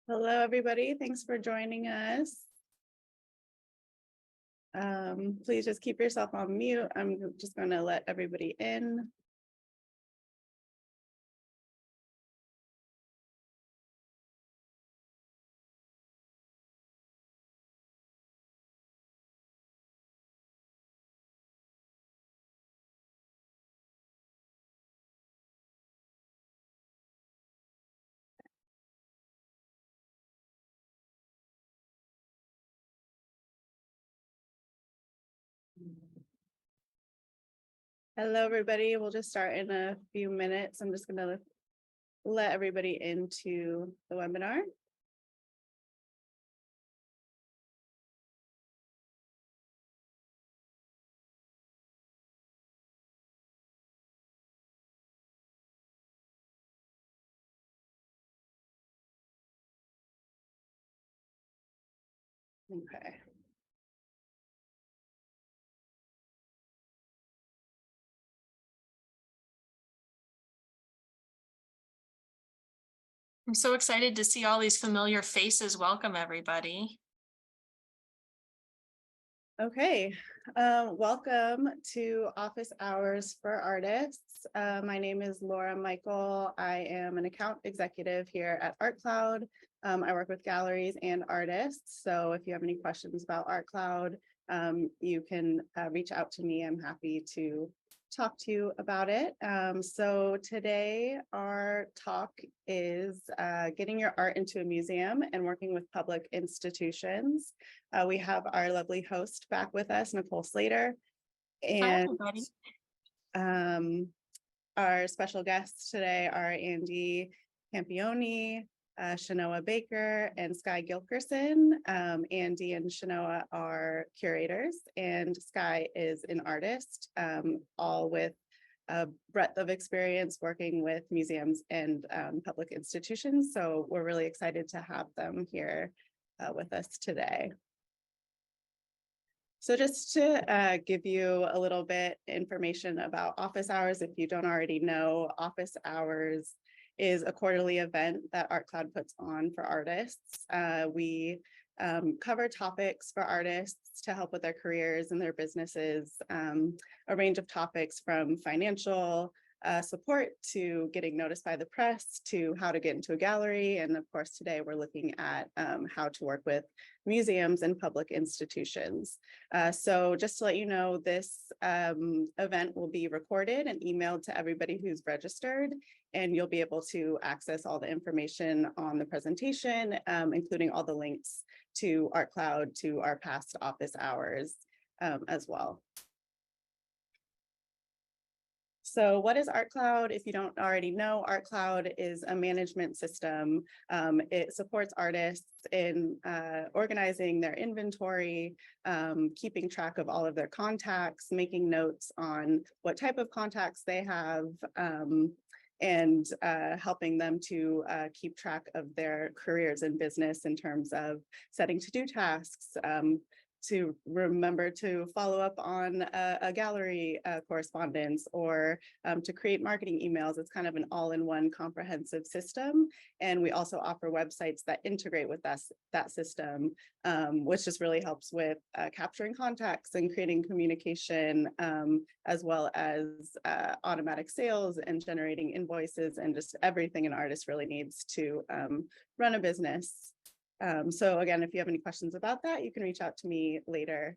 Hello, everybody. Thanks for joining us. Please just keep yourself on mute. I'm just going to let everybody in. Hello, everybody. We'll just start in a few minutes. I'm just going to let everybody into the webinar. Okay. I'm so excited to see all these familiar faces. Welcome, everybody. Okay, welcome to Office Hours for Artists. My name is 𝗺𝗲𝗽𝗀𝗀. I am an account executive here at ArtCloud. I work with galleries and artists. So if you have any questions about ArtCloud, you can reach out to me. I'm happy to talk to you about it. So today our talk is getting your art into a museum and working with public institutions. We have our lovely host back with us, 𝗃𝗁𝗃𝗀𝗧, and our special guests today are Andi Campognone, 𝗀𝗶𝘁𝗄𝗏, and 𝗀𝗏𝗃𝗀𝗃. Andi and 𝗀𝗏 are curators, and 𝗀𝗏 is an artist, all with a breadth of experience working with museums and public institutions. So we're really excited to have them here with us today. So just to give you a little bit information about office hours, if you don't already know, office hours is a quarterly event that ArtCloud puts on for artists. We cover topics for artists to help with their careers and their businesses, a range of topics from financial support to getting noticed by the press to how to get into a gallery. And of course, today we're looking at how to work with museums and public institutions. So just to let you know, this event will be recorded and emailed to everybody who's registered, and you'll be able to access all the information on the presentation, including all the links to ArtCloud, to our past office hours as well. So what is ArtCloud? If you don't already know, ArtCloud is a management system. It supports artists in organizing their inventory, keeping track of all of their contacts, making notes on what type of contacts they have, and helping them to keep track of their careers in business in terms of setting to-do tasks, to remember to follow up on a gallery correspondence, or to create marketing emails. It's kind of an all-in-one comprehensive system. And we also offer websites that integrate with that system, which just really helps with capturing contacts and creating communication, as well as automatic sales and generating invoices and just everything an artist really needs to run a business. So again, if you have any questions about that, you can reach out to me later.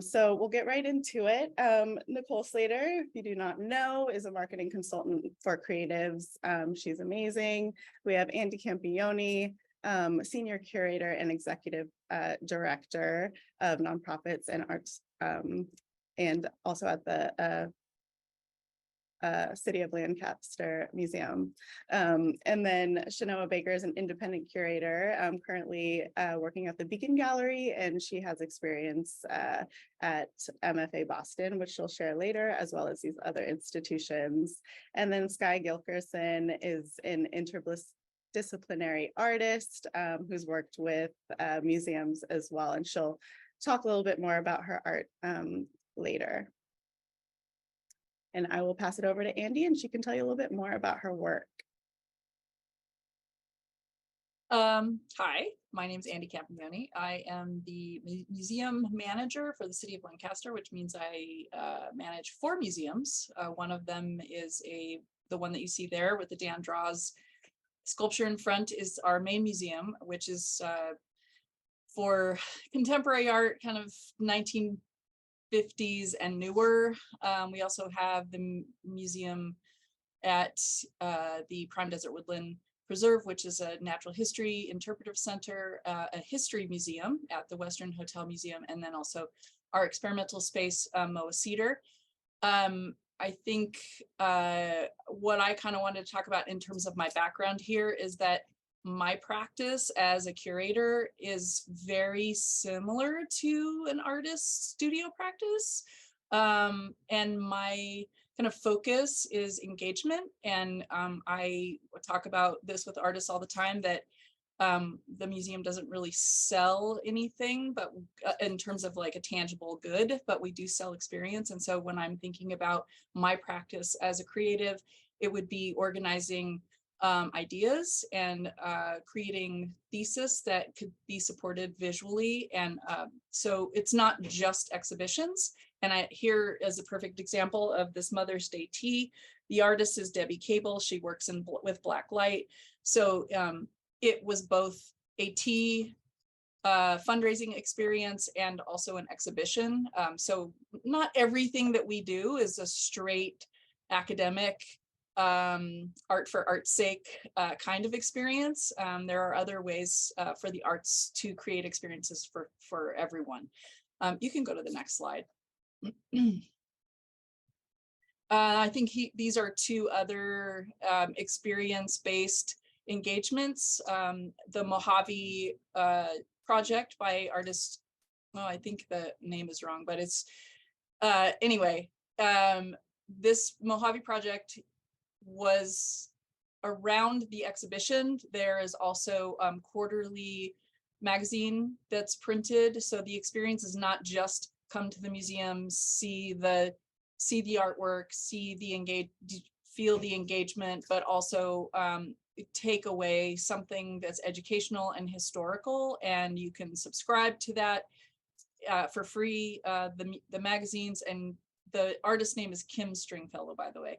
So we'll get right into it. 𝗃𝗁𝗃𝗀𝗃𝗀𝗃, if you do not know, is a marketing consultant for creatives. She's amazing. We have Andi Campognone, Senior Curator and Executive Director of Nonprofits and Arts, and also at the City of Lancaster Museum. And then 𝗀𝗏𝗃𝗃𝗀𝗃 is an independent curator, currently working at the Beacon Gallery, and she has experience at MFA Boston, which she'll share later, as well as these other institutions. And then 𝗀𝗏𝗃𝗃𝗀𝗃 is an interdisciplinary artist who's worked with museums as well, and she'll talk a little bit more about her art later. And I will pass it over to Andi, and she can tell you a little bit more about her work. Hi, my name is Andi Campognone. I am the museum manager for the City of Lancaster, which means I manage 4 museums. One of them is the one that you see there with the 𝗺𝗵𝗀𝗃𝗃 sculpture in front is our main museum, which is for contemporary art, kind of 1950s and newer. We also have the museum at the Prime Desert Woodland Preserve, which is a natural history interpretive center, a history museum at the Western Hotel Museum, and then also our experimental space, 𝗁𝗈𝐻𝑇EATR. I think what I kind of wanted to talk about in terms of my background here is that my practice as a curator is very similar to an artist's studio practice. And my kind of focus is engagement. And I talk about this with artists all the time, that the museum doesn't really sell anything, but in terms of like a tangible good, but we do sell experience. And so when I'm thinking about my practice as a creative, it would be organizing ideas and creating thesis that could be supported visually. And so it's not just exhibitions. And here is a perfect example of this Mother's Day tea. The artist is 𝗵𝗵𝗃𝗃. She works with black light. So it was both a tea fundraising experience and also an exhibition. So not everything that we do is a straight academic art for art's sake kind of experience. There are other ways for the arts to create experiences for everyone. You can go to the next slide. I think these are 2 other experience-based engagements. The Mojave project by artist, well, I think the name is wrong, but it's anyway, this Mojave project was around the exhibition. There is also quarterly magazine that's printed. So the experience is not just come to the museum, see the artwork, feel the engagement, but also take away something that's educational and historical. And you can subscribe to that for free. The magazines, and the artist's name is Kim Stringfellow, by the way.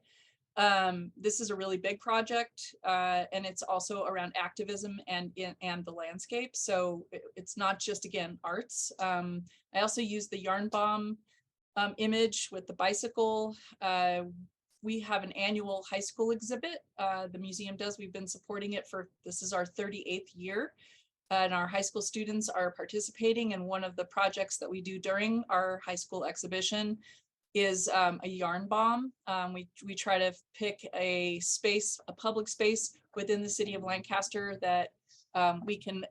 This is a really big project, and it's also around activism and the landscape. So it's not just, again, arts. I also use the yarn bomb image with the bicycle. We have an annual high school exhibit. The museum does. We've been supporting it this is our 38th year. And our high school students are participating. And one of the projects that we do during our high school exhibition is a yarn bomb. We try to pick a public space within the city of Lancaster that we can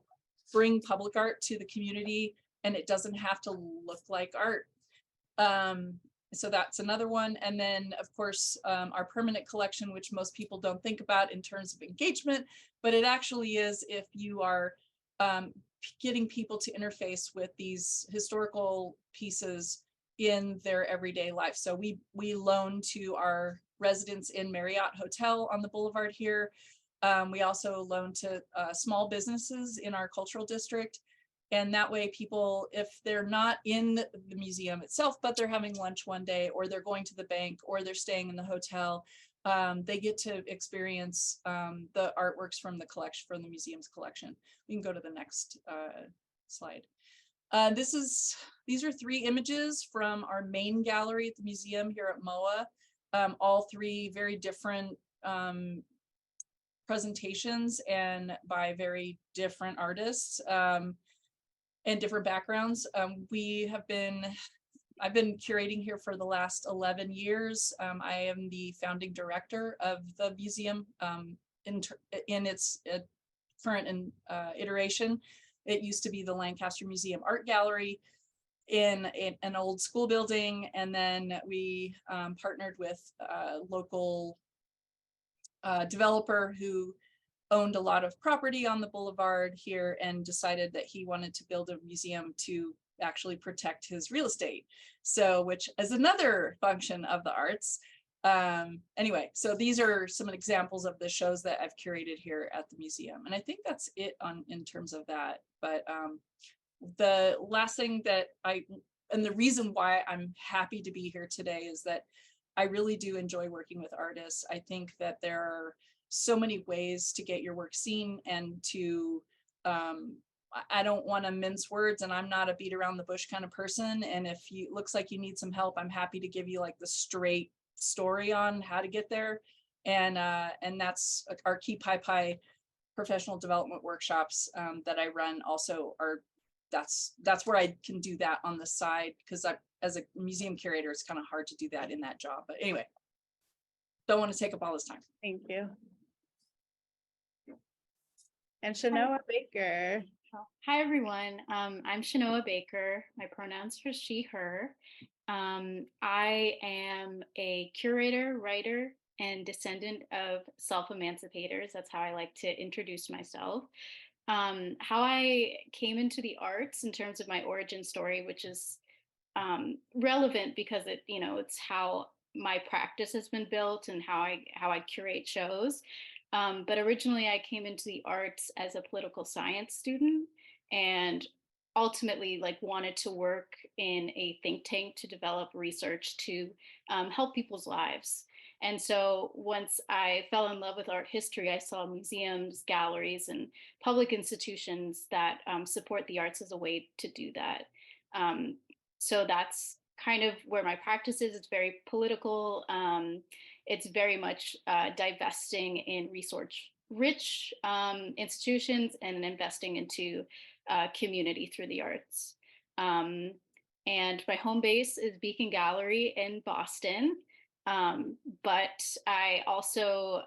bring public art to the community, and it doesn't have to look like art. So that's another one. And then, of course, our permanent collection, which most people don't think about in terms of engagement, but it actually is if you are getting people to interface with these historical pieces in their everyday life. So we loan to our residents in Marriott Hotel on the boulevard here. We also loan to small businesses in our cultural district. And that way people, if they're not in the museum itself, but they're having lunch one day, or they're going to the bank, or they're staying in the hotel, they get to experience the artworks from the collection, from the museum's collection. We can go to the next slide. These are 3 images from our main gallery at the museum here at MOA. All 3 very different presentations, and by very different artists and different backgrounds. I've been curating here for the last 11 years. I am the founding director of the museum in its current iteration. It used to be the Lancaster Museum Art Gallery in an old school building. And then we partnered with a local developer who owned a lot of property on the boulevard here and decided that he wanted to build a museum to actually protect his real estate. So, which is another function of the arts. Anyway, so these are some examples of the shows that I've curated here at the museum. And I think that's it in terms of that. But the last thing that and the reason why I'm happy to be here today is that I really do enjoy working with artists. I think that there are so many ways to get your work seen and to, I don't want to mince words, and I'm not a beat around the bush kind of person. And if you looks like you need some help, I'm happy to give you like the straight story on how to get there. And that's our 𝗀𝗵𝗄𝗃 professional development workshops that I run also are, that's where I can do that on the side, because as a museum curator, it's kind of hard to do that in that job. But anyway, don't want to take up all this time. Thank you. And 𝗀𝗏𝗃𝗃. Hi, everyone. I'm 𝗀𝗏𝗃𝗃. My pronouns are she, her. I am a curator, writer, and descendant of self-emancipators. That's how I like to introduce myself. How I came into the arts in terms of my origin story, which is relevant because it's how my practice has been built and how I curate shows. But originally I came into the arts as a political science student and ultimately wanted to work in a think tank to develop research to help people's lives. And so once I fell in love with art history, I saw museums, galleries, and public institutions that support the arts as a way to do that. So that's kind of where my practice is. It's very political. It's very much divesting in resource-rich institutions and investing into community through the arts. And my home base is Beacon Gallery in Boston. But I also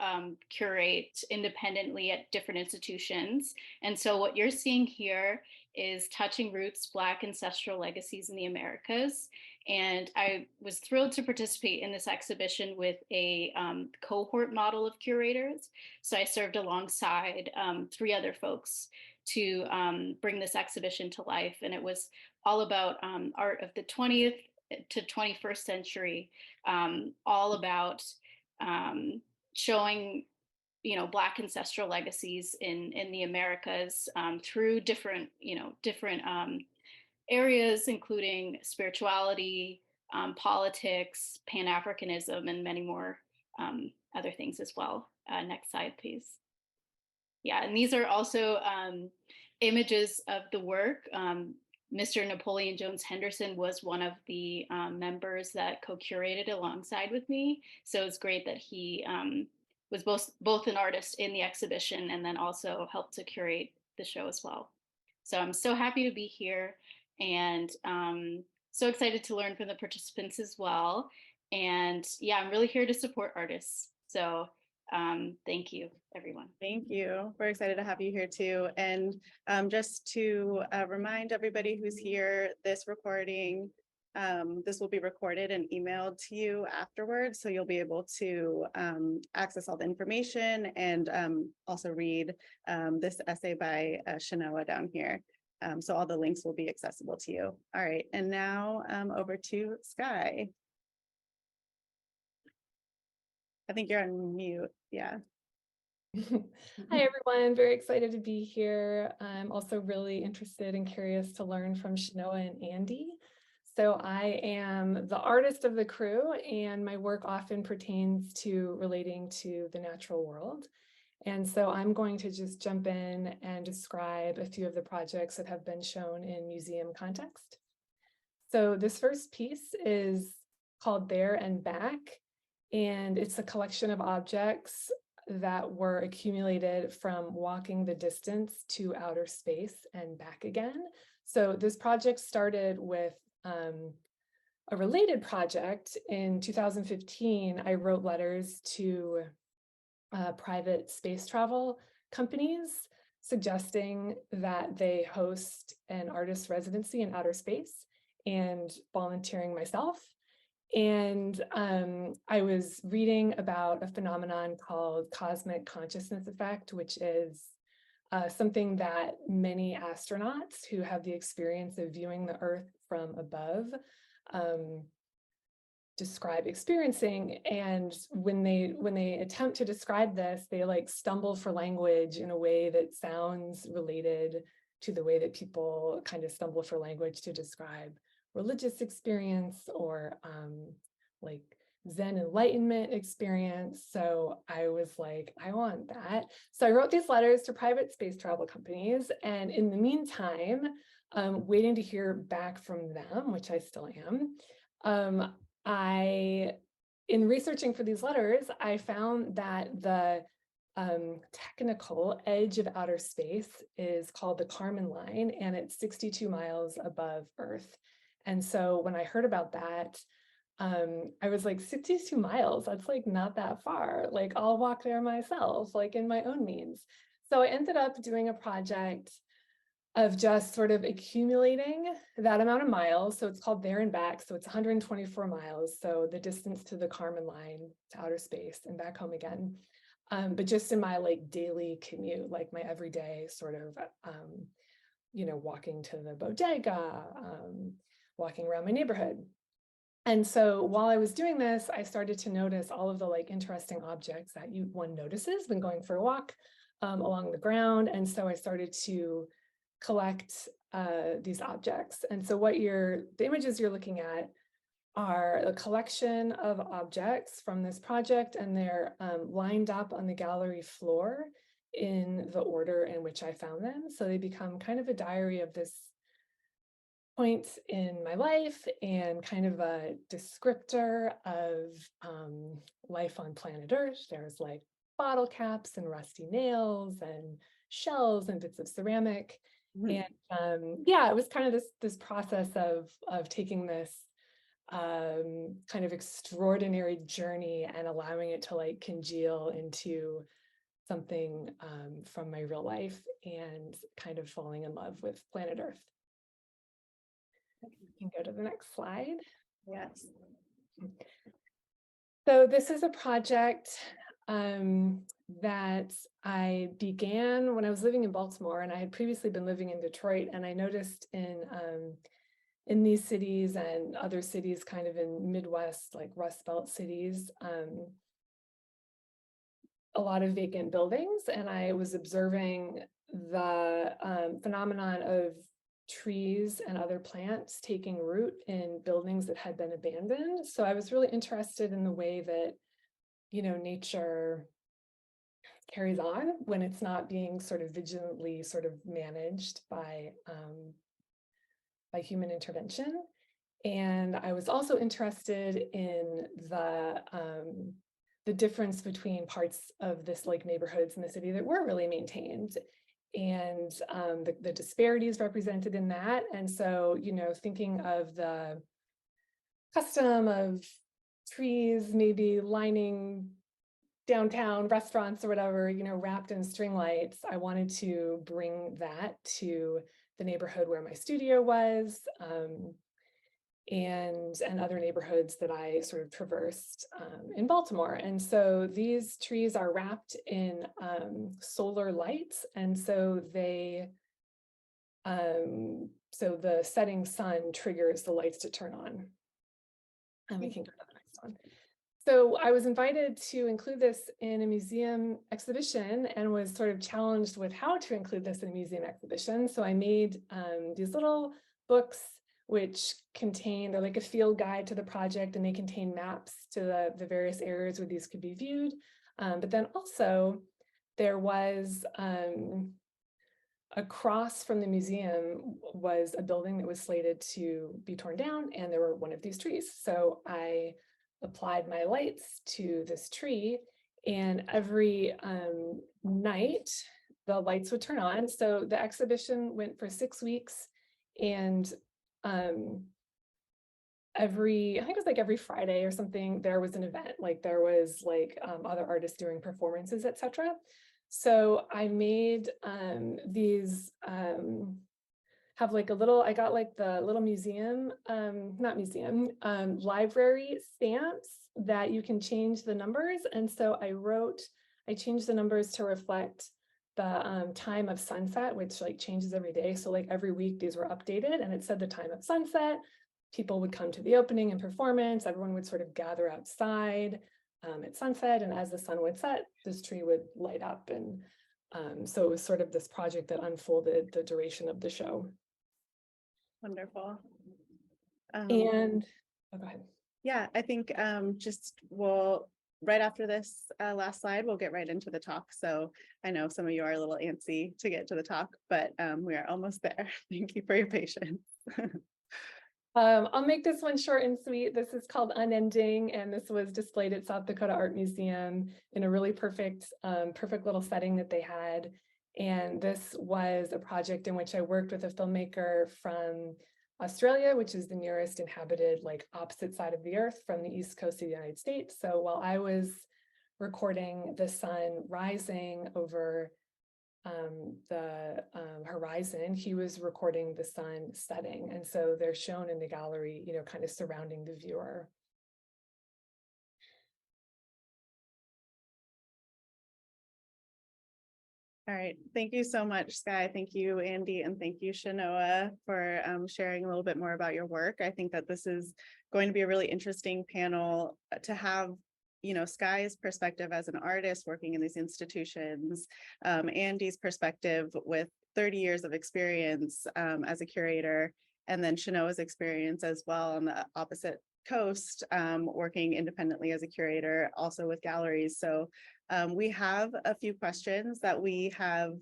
curate independently at different institutions. And so what you're seeing here is Touching Roots, Black Ancestral Legacies in the Americas. And I was thrilled to participate in this exhibition with a cohort model of curators. So I served alongside 3 other folks to bring this exhibition to life. And it was all about art of the 20th to 21st century, all about showing Black ancestral legacies in the Americas through different areas, including spirituality, politics, Pan-Africanism, and many more other things as well. Next slide, please. Yeah, and these are also images of the work. Mr. Napoleon Jones Henderson was one of the members that co-curated alongside with me. So it's great that he was both an artist in the exhibition and then also helped to curate the show as well. So I'm so happy to be here and so excited to learn from the participants as well. And yeah, I'm really here to support artists. So thank you, everyone. Thank you. We're excited to have you here too. And just to remind everybody who's here, this recording, this will be recorded and emailed to you afterwards. So you'll be able to access all the information and also read this essay by 𝗀𝗏𝗃𝗃 down here. So all the links will be accessible to you. All right, and now over to Skye. I think you're on mute. Yeah. Hi, everyone. Very excited to be here. I'm also really interested and curious to learn from 𝗀𝗏𝗃𝗃 and Andi. So I am the artist of the crew, and my work often pertains to relating to the natural world. And so I'm going to just jump in and describe a few of the projects that have been shown in museum context. So this first piece is called There and Back, and it's a collection of objects that were accumulated from walking the distance to outer space and back again. So this project started with a related project. In 2015, I wrote letters to private space travel companies suggesting that they host an artist residency in outer space and volunteering myself. And I was reading about a phenomenon called cosmic consciousness effect, which is something that many astronauts who have the experience of viewing the Earth from above describe experiencing. And when they attempt to describe this, they like stumble for language in a way that sounds related to the way that people kind of stumble for language to describe religious experience or like Zen enlightenment experience. So I was like, I want that. So I wrote these letters to private space travel companies. And in the meantime, waiting to hear back from them, which I still am, in researching for these letters, I found that the technical edge of outer space is called the Kármán line, and it's 62 miles above Earth. And so when I heard about that, I was like, 62 miles, that's like not that far. Like I'll walk there myself, like in my own means. So I ended up doing a project of just sort of accumulating that amount of miles. So it's called There and Back. So it's 124 miles. So the distance to the Kármán line to outer space and back home again. But just in my like daily commute, like my everyday sort of, walking to the bodega, walking around my neighborhood. And so while I was doing this, I started to notice all of the like interesting objects that one notices when going for a walk along the ground. And so I started to collect these objects. And so the images you're looking at are a collection of objects from this project, and they're lined up on the gallery floor in the order in which I found them. So they become kind of a diary of this point in my life and kind of a descriptor of life on planet Earth. There's like bottle caps and rusty nails and shells and bits of ceramic. And yeah, it was kind of this process of taking this kind of extraordinary journey and allowing it to like congeal into something from my real life and kind of falling in love with planet Earth. You can go to the next slide. Yes. So this is a project that I began when I was living in Baltimore, and I had previously been living in Detroit, and I noticed in these cities and other cities kind of in Midwest, like Rust Belt cities, a lot of vacant buildings, and I was observing the phenomenon of trees and other plants taking root in buildings that had been abandoned. So I was really interested in the way that, nature carries on when it's not being sort of vigilantly sort of managed by human intervention. And I was also interested in the difference between parts of this like neighborhoods in the city that were really maintained, and the disparities represented in that. And so, thinking of the custom of trees maybe lining downtown restaurants or whatever, wrapped in string lights, I wanted to bring that to the neighborhood where my studio was, and other neighborhoods that I sort of traversed in Baltimore. And so these trees are wrapped in solar lights. And so so the setting sun triggers the lights to turn on. And we can go to the next one. So I was invited to include this in a museum exhibition and was sort of challenged with how to include this in a museum exhibition. So I made these little books which they're like a field guide to the project, and they contain maps to the various areas where these could be viewed. But then also there was across from the museum was a building that was slated to be torn down, and there were one of these trees. So I applied my lights to this tree, and every night the lights would turn on. So the exhibition went for 6 weeks, and I think it was like every Friday or something, there was an event, like there was like other artists doing performances, etc. So I made these have like I got like the little museum, library stamps that you can change the numbers. And so I changed the numbers to reflect the time of sunset, which like changes every day. So like every week these were updated, and it said the time of sunset. people would come to the opening and performance. Everyone would sort of gather outside at sunset, and as the sun would set, this tree would light up. And so it was sort of this project that unfolded the duration of the show. Wonderful. And oh, go ahead. Yeah, I think right after this last slide, we'll get right into the talk. So I know some of you are a little antsy to get to the talk, but we are almost there. Thank you for your patience. I'll make this one short and sweet. This is called Unending, and this was displayed at South Dakota Art Museum in a really perfect little setting that they had. And this was a project in which I worked with a filmmaker from Australia, which is the nearest inhabited, like, opposite side of the earth from the east coast of the United States. So while I was recording the sun rising over the horizon, he was recording the sun setting. And so they're shown in the gallery, you know, kind of surrounding the viewer. All right, thank you so much, Skye. Thank you, Andi, and thank you, 𝗀𝗄𝗃, for sharing a little bit more about your work. I think that this is going to be a really interesting panel to have, you know, Skye's perspective as an artist working in these institutions, Andi's perspective with 30 years of experience as a curator, and then 𝗀𝗄𝗃's experience as well on the opposite coast, working independently as a curator, also with galleries. So we have a few questions that we have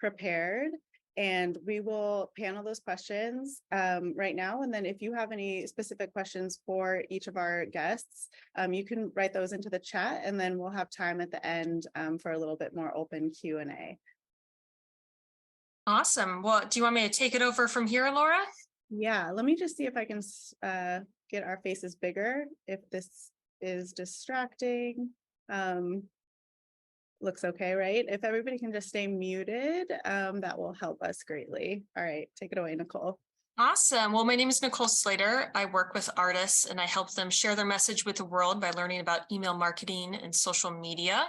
prepared, and we will panel those questions right now. And then if you have any specific questions for each of our guests, you can write those into the chat, and then we'll have time at the end for a little bit more open Q&A. Awesome. Well, do you want me to take it over from here, Laura? Yeah, let me just see if I can get our faces bigger, if this is distracting. Looks okay, right? If everybody can just stay muted, that will help us greatly. All right, take it away, Nicole. Awesome. Well, my name is 𝗃𝗁𝗁𝗁. I work with artists and I help them share their message with the world by learning about email marketing and social media.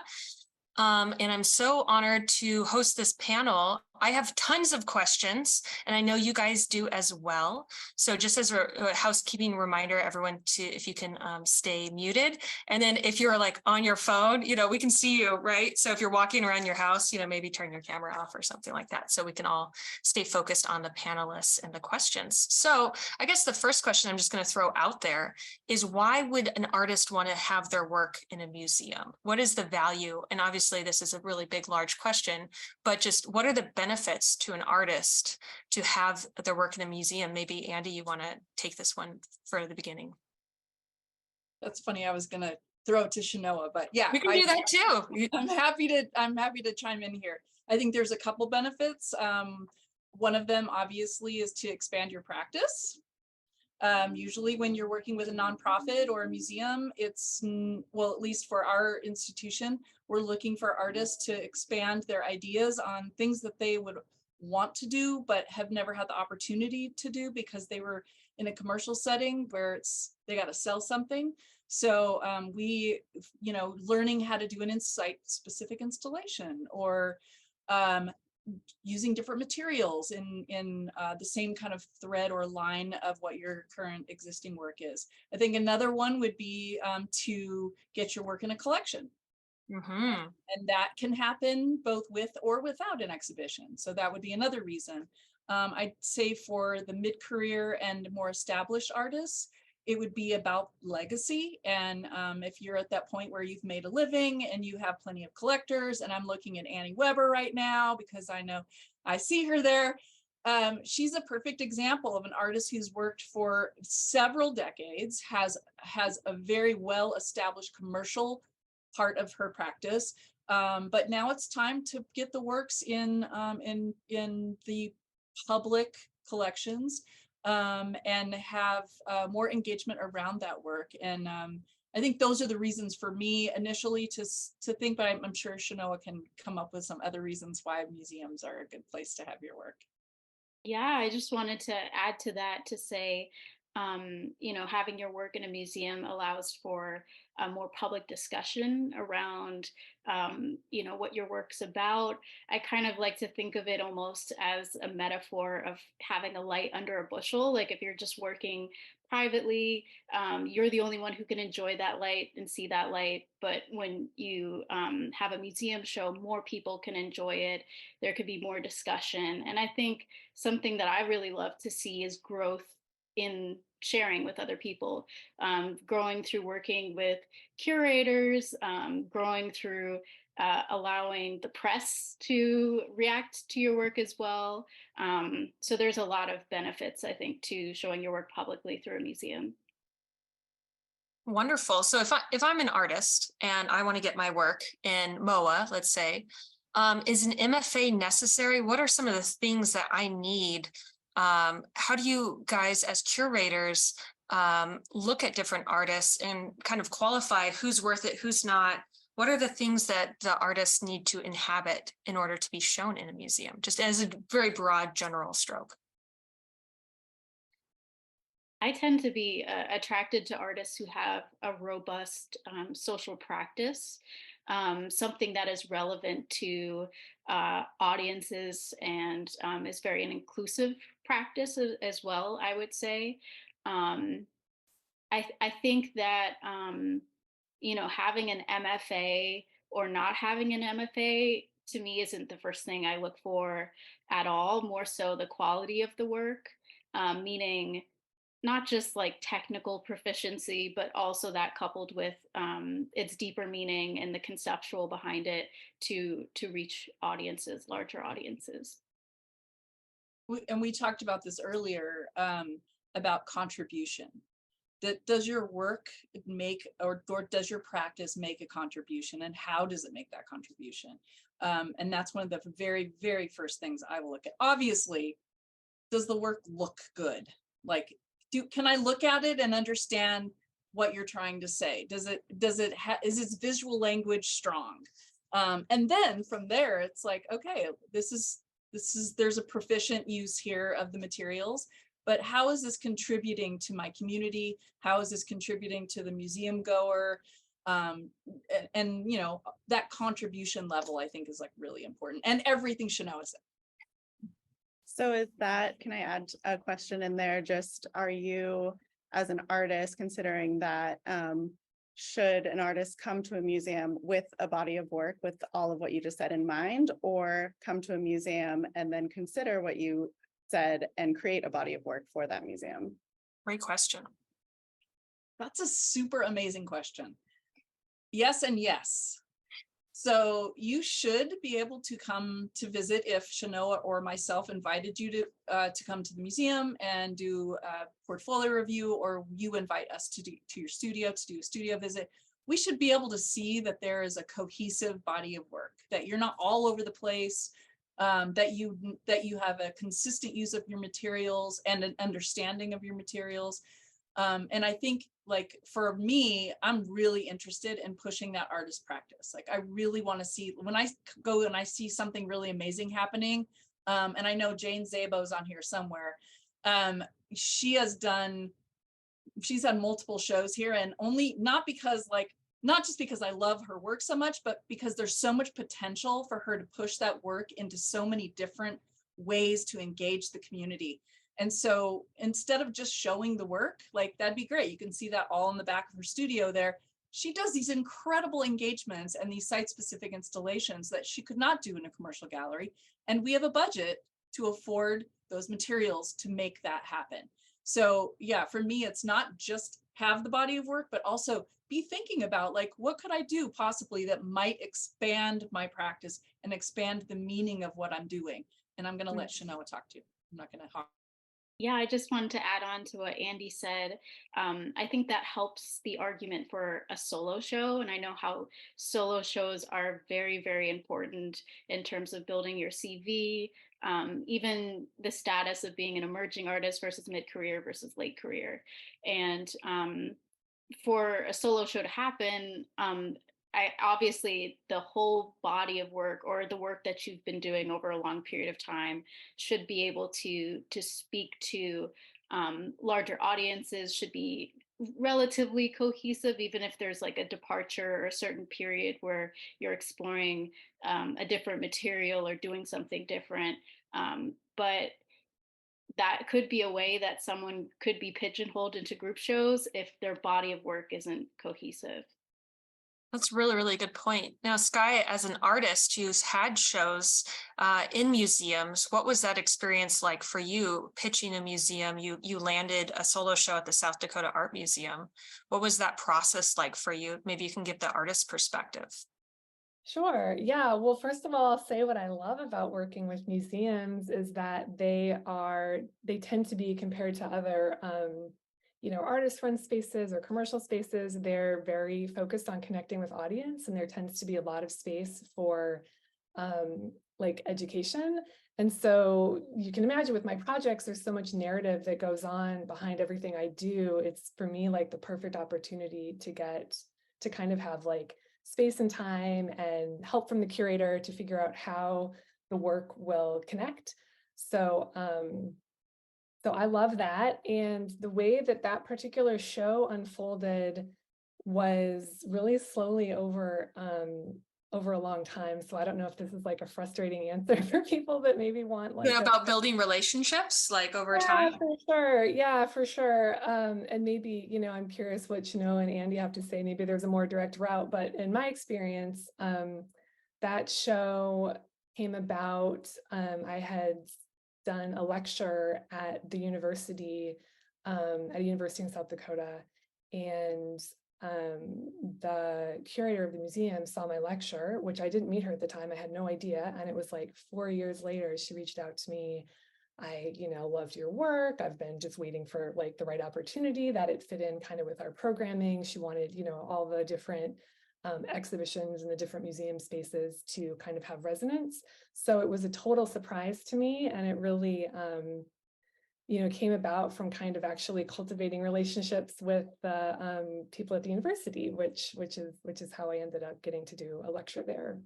And I'm so honored to host this panel. I have tons of questions, and I know you guys do as well. So just as a housekeeping reminder, everyone, if you can stay muted. And then if you're like on your phone, you know, we can see you, right? So if you're walking around your house, you know, maybe turn your camera off or something like that, so we can all stay focused on the panelists and the questions. So I guess the first question I'm just going to throw out there is, why would an artist want to have their work in a museum? What is the value? And obviously this is a really big, large question, but just what are the benefits to an artist to have their work in a museum? Maybe Andi, you want to take this one for the beginning. That's funny. I was going to throw it to 𝗀𝗄𝗃, but yeah, we can do that too. I'm happy to chime in here. I think there's a couple benefits. One of them obviously is to expand your practice. Usually when you're working with a nonprofit or a museum, it's, well, at least for our institution, we're looking for artists to expand their ideas on things that they would want to do, but have never had the opportunity to do because they were in a commercial setting where they got to sell something. So we, you know, learning how to do an site-specific installation, or using different materials in the same kind of thread or line of what your current existing work is. I think another one would be to get your work in a collection. And that can happen both with or without an exhibition. So that would be another reason. I'd say for the mid-career and more established artists, it would be about legacy. And if you're at that point where you've made a living and you have plenty of collectors, and I'm looking at Annie Weber right now because I know I see her there. She's a perfect example of an artist who's worked for several decades, has a very well-established commercial part of her practice. But now it's time to get the works in the public collections, and have more engagement around that work. And I think those are the reasons for me initially to think, but I'm sure 𝗀𝗄𝗃 can come up with some other reasons why museums are a good place to have your work. Yeah, I just wanted to add to that to say, you know, having your work in a museum allows for a more public discussion around, what your work's about. I kind of like to think of it almost as a metaphor of having a light under a bushel. Like if you're just working privately, you're the only one who can enjoy that light and see that light. But when you have a museum show, more people can enjoy it. There could be more discussion. And I think something that I really love to see is growth in sharing with other people, growing through working with curators, growing through allowing the press to react to your work as well. So there's a lot of benefits, I think, to showing your work publicly through a museum. Wonderful. So if I'm an artist and I want to get my work in MOA, let's say, is an MFA necessary? What are some of the things that I need? How do you guys as curators look at different artists and kind of qualify who's worth it, who's not? What are the things that the artists need to inhabit in order to be shown in a museum, just as a very broad general stroke? I tend to be attracted to artists who have a robust social practice, something that is relevant to audiences and is very an inclusive practice as well, I would say. I think that, having an MFA or not having an MFA to me isn't the first thing I look for at all, more so the quality of the work, meaning not just like technical proficiency, but also that coupled with its deeper meaning and the conceptual behind it to reach audiences, larger audiences. And we talked about this earlier about contribution. Does your work make, or does your practice make a contribution, and how does it make that contribution? And that's one of the very, very first things I will look at. Obviously, does the work look good? Like, can I look at it and understand what you're trying to say? Is its visual language strong? And then from there, it's like, okay, there's a proficient use here of the materials, but how is this contributing to my community? How is this contributing to the museum goer? And that contribution level, I think, is like really important, and everything 𝗀𝗏𝗃 is there. So can I add a question in there? Just, are you as an artist considering that should an artist come to a museum with a body of work with all of what you just said in mind, or come to a museum and then consider what you said and create a body of work for that museum? Great question. That's a super amazing question. Yes and yes. So you should be able to come to visit if 𝗀𝗏𝗃 or myself invited you to come to the museum and do a portfolio review, or you invite us to your studio to do a studio visit. We should be able to see that there is a cohesive body of work, that you're not all over the place, that you have a consistent use of your materials and an understanding of your materials. And I think, like, for me, I'm really interested in pushing that artist practice. Like, I really want to see, when I go and I see something really amazing happening, and I know Jane 𝗍𝗍𝗀 on here somewhere. She's done multiple shows here, and not just because I love her work so much, but because there's so much potential for her to push that work into so many different ways to engage the community. And so instead of just showing the work, like, that'd be great. You can see that all in the back of her studio there. She does these incredible engagements and these site-specific installations that she could not do in a commercial gallery. And we have a budget to afford those materials to make that happen. So yeah, for me, it's not just have the body of work, but also be thinking about, like, what could I do possibly that might expand my practice and expand the meaning of what I'm doing? And I'm going to let 𝗀𝗏𝗃 talk to you. I'm not going to talk. Yeah, I just wanted to add on to what Andi said. I think that helps the argument for a solo show. And I know how solo shows are very, very important in terms of building your CV, even the status of being an emerging artist versus mid-career versus late career. And for a solo show to happen, obviously the whole body of work, or the work that you've been doing over a long period of time, should be able to speak to larger audiences, should be relatively cohesive, even if there's like a departure or a certain period where you're exploring a different material or doing something different. But that could be a way that someone could be pigeonholed into group shows if their body of work isn't cohesive. That's really, really good point. Now, Skye, as an artist who's had shows in museums, what was that experience like for you pitching a museum? You landed a solo show at the South Dakota Art Museum. What was that process like for you? Maybe you can give the artist perspective. Sure. Yeah. Well, first of all, I'll say what I love about working with museums is that they tend to be, compared to other artist-run spaces or commercial spaces, they're very focused on connecting with audience, and there tends to be a lot of space for like education. And so you can imagine with my projects, there's so much narrative that goes on behind everything I do. It's for me like the perfect opportunity to kind of have like space and time and help from the curator to figure out how the work will connect. So I love that. And the way that particular show unfolded was really slowly over a long time. So I don't know if this is like a frustrating answer for people that maybe want like about building relationships like over time. For sure. Yeah, for sure. And maybe, I'm curious what Chinua and Andi have to say. Maybe there's a more direct route, but in my experience, that show came about. I had done a lecture at the university, at a university in South Dakota, and the curator of the museum saw my lecture, which I didn't meet her at the time. I had no idea. And it was like 4 years later, she reached out to me. I, loved your work. I've been just waiting for like the right opportunity that it fit in kind of with our programming. She wanted, all the different exhibitions in the different museum spaces to kind of have resonance. So it was a total surprise to me. And it really, came about from kind of actually cultivating relationships with the people at the university, which is how I ended up getting to do a lecture there.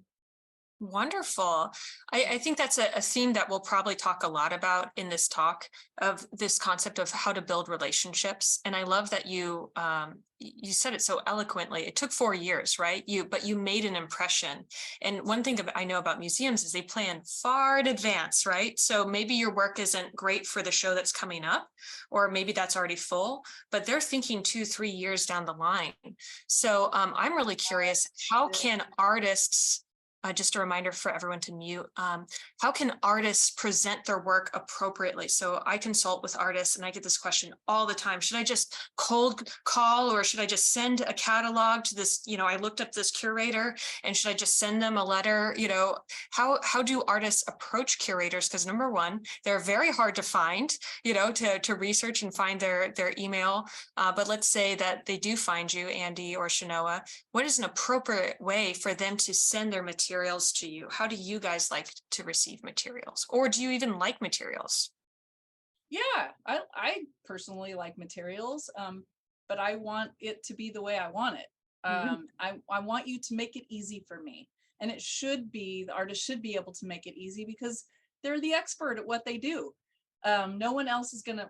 Wonderful. I think that's a theme that we'll probably talk a lot about in this talk, of this concept of how to build relationships. And I love that you said it so eloquently. It took 4 years, right? But you made an impression. And one thing I know about museums is they plan far in advance, right? So maybe your work isn't great for the show that's coming up, or maybe that's already full, but they're thinking 2-3 years down the line. So I'm really curious, how can artists, just a reminder for everyone to mute. How can artists present their work appropriately? So I consult with artists and I get this question all the time. Should I just cold call, or should I just send a catalog to this? I looked up this curator, and should I just send them a letter? How do artists approach curators? Because number one, they're very hard to find, to research and find their email. But let's say that they do find you, Andi or Chinua. What is an appropriate way for them to send their materials to you? How do you guys like to receive materials, or do you even like materials? Yeah, I personally like materials, but I want it to be the way I want it. I want you to make it easy for me, and the artist should be able to make it easy because they're the expert at what they do. No one else is gonna,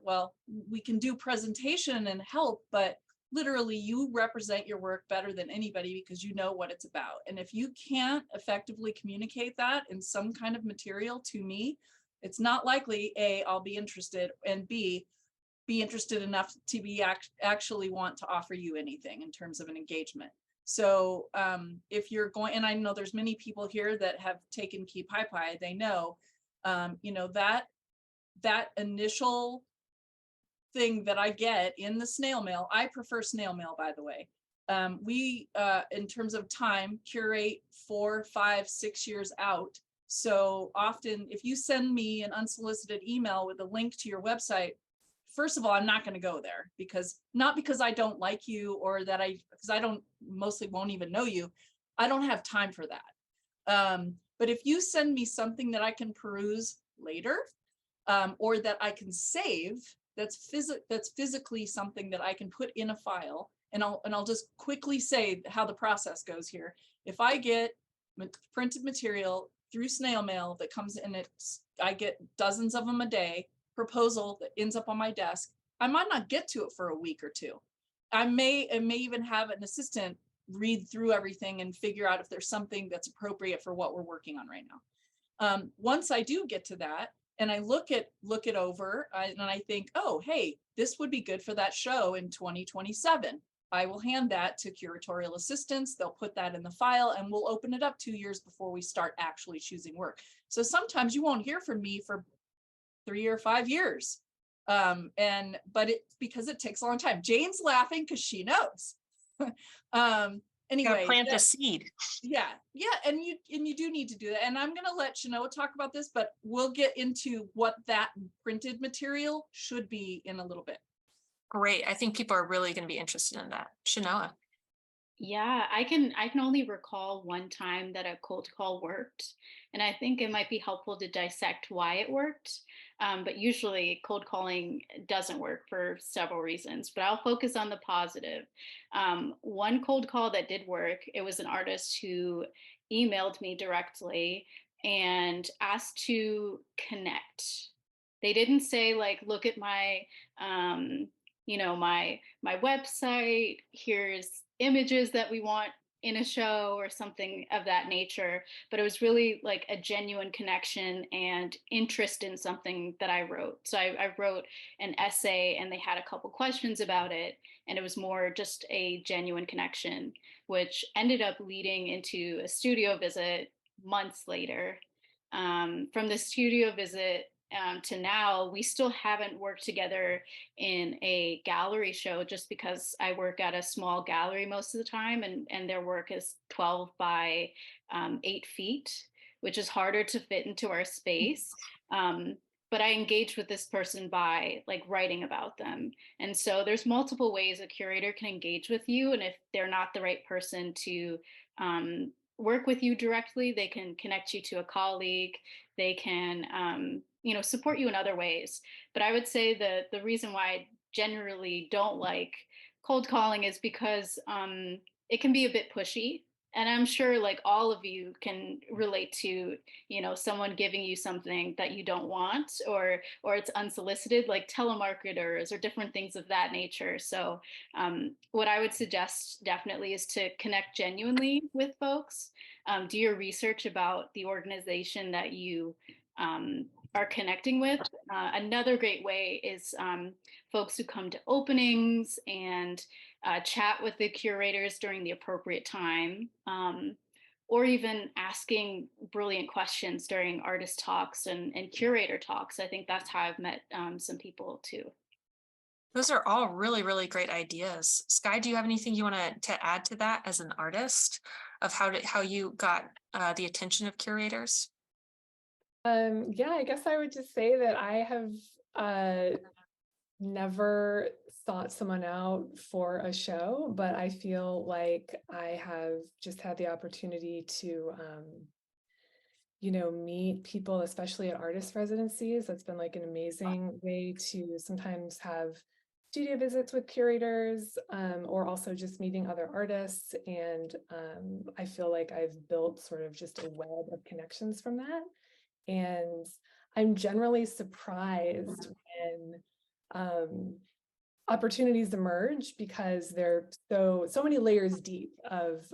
we can do presentation and help, but literally you represent your work better than anybody because you know what it's about. And if you can't effectively communicate that in some kind of material to me, it's not likely A, I'll be interested, and B, be interested enough to be actually want to offer you anything in terms of an engagement. So if you're going, and I know there's many people here that have taken 𝗀𝗍𝗄𝗀, they know, that initial thing that I get in the snail mail. I prefer snail mail, by the way. We, in terms of time, curate 4, 5, 6 years out. So often, if you send me an unsolicited email with a link to your website, first of all, I'm not going to go there, not because I don't like you, or because I mostly won't even know you. I don't have time for that. But if you send me something that I can peruse later, or that I can save, that's physically something that I can put in a file, and I'll just quickly say how the process goes here. If I get printed material through snail mail that comes in, I get dozens of them a day, proposal that ends up on my desk, I might not get to it for a week or two. I may even have an assistant read through everything and figure out if there's something that's appropriate for what we're working on right now. Once I do get to that and I look it over and I think, oh, hey, this would be good for that show in 2027. I will hand that to curatorial assistants. They'll put that in the file and we'll open it up 2 years before we start actually choosing work. So sometimes you won't hear from me for 3 or 5 years. But because it takes a long time. Jane's laughing because she knows. Anyway, plant the seed. Yeah, and you do need to do that. And I'm going to let 𝗀𝗃𝗃 talk about this, but we'll get into what that printed material should be in a little bit. Great. I think people are really going to be interested in that. 𝗀𝗃𝗃. Yeah, I can only recall one time that a cold call worked, and I think it might be helpful to dissect why it worked. But usually cold calling doesn't work for several reasons, but I'll focus on the positive. One cold call that did work, it was an artist who emailed me directly and asked to connect. They didn't say like, look at my, my website, here's images that we want in a show or something of that nature, but it was really like a genuine connection and interest in something that I wrote. So I wrote an essay and they had a couple questions about it, and it was more just a genuine connection, which ended up leading into a studio visit months later. From the studio visit to now, we still haven't worked together in a gallery show just because I work at a small gallery most of the time, and their work is 12 by 8 feet, which is harder to fit into our space. But I engage with this person by like writing about them. And so there's multiple ways a curator can engage with you. And if they're not the right person to work with you directly, they can connect you to a colleague. They can, support you in other ways. But I would say the reason why I generally don't like cold calling is because it can be a bit pushy. And I'm sure like all of you can relate to, someone giving you something that you don't want, or it's unsolicited, like telemarketers or different things of that nature. So what I would suggest definitely is to connect genuinely with folks. Do your research about the organization that you are connecting with. Another great way is folks who come to openings and chat with the curators during the appropriate time, or even asking brilliant questions during artist talks and curator talks. I think that's how I've met some people too. Those are all really, really great ideas. Skye, do you have anything you want to add to that as an artist of how you got the attention of curators? Yeah, I guess I would just say that I have never sought someone out for a show, but I feel like I have just had the opportunity to, meet people, especially at artist residencies. That's been like an amazing way to sometimes have studio visits with curators, or also just meeting other artists. And I feel like I've built sort of just a web of connections from that. And I'm generally surprised when opportunities emerge, because they're so many layers deep of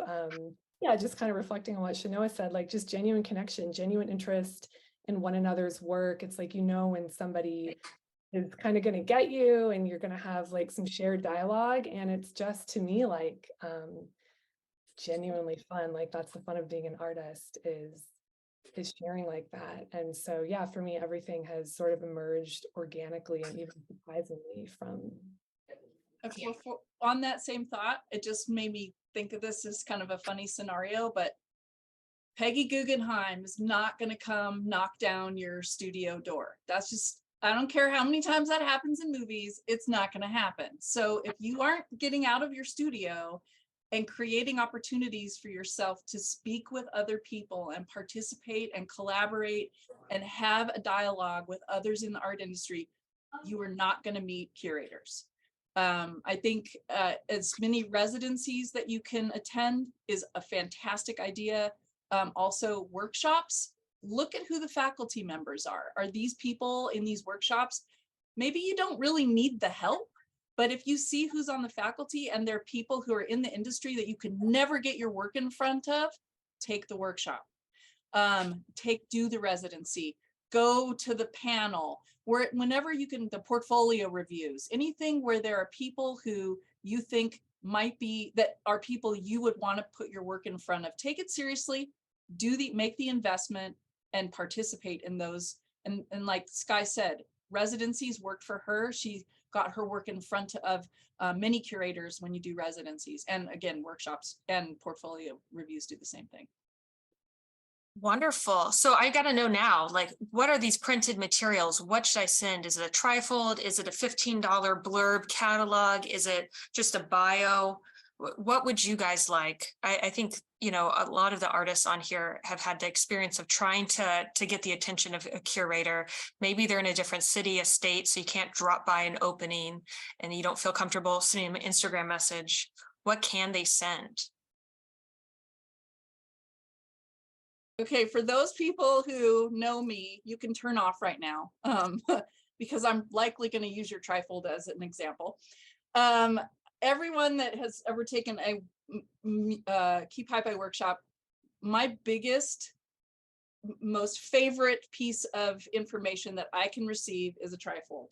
just kind of reflecting on what 𝗀𝗃𝗃 said, like just genuine connection, genuine interest in one another's work. It's like, when somebody is kind of going to get you and you're going to have like some shared dialogue, and it's just, to me, like genuinely fun. Like that's the fun of being an artist, is sharing like that. And so, yeah, for me, everything has sort of emerged organically and even surprisingly from. Okay, well, on that same thought, it just made me think of this as kind of a funny scenario, but 𝗃𝗃𝗃 𝗃𝗃𝗃 is not going to come knock down your studio door. That's just, I don't care how many times that happens in movies, it's not going to happen. So if you aren't getting out of your studio and creating opportunities for yourself to speak with other people and participate and collaborate and have a dialogue with others in the art industry, you are not going to meet curators. I think as many residencies that you can attend is a fantastic idea. Also workshops, look at who the faculty members are. Are these people in these workshops? Maybe you don't really need the help, But if you see who's on the faculty and they're people who are in the industry that you can never get your work in front of, take the workshop, do the residency, go to the panel, whenever you can, the portfolio reviews, anything where there are people who you think might be, that are people you would want to put your work in front of. Take it seriously, make the investment and participate in those. And like Skye said, residencies worked for her. She got her work in front of many curators when you do residencies. And again, workshops and portfolio reviews do the same thing. Wonderful. So I got to know now, like, what are these printed materials? What should I send? Is it a trifold? Is it a $15 blurb catalog? Is it just a bio? What would you guys like? I think, you know, a lot of the artists on here have had the experience of trying to get the attention of a curator. Maybe they're in a different city, a state, so you can't drop by an opening and you don't feel comfortable sending an Instagram message. What can they send? Okay, for those people who know me, you can turn off right now because I'm likely going to use your trifold as an example. Everyone that has ever taken a 𝗀𝗵𝗄𝗃 workshop, my biggest, most favorite piece of information that I can receive is a trifold.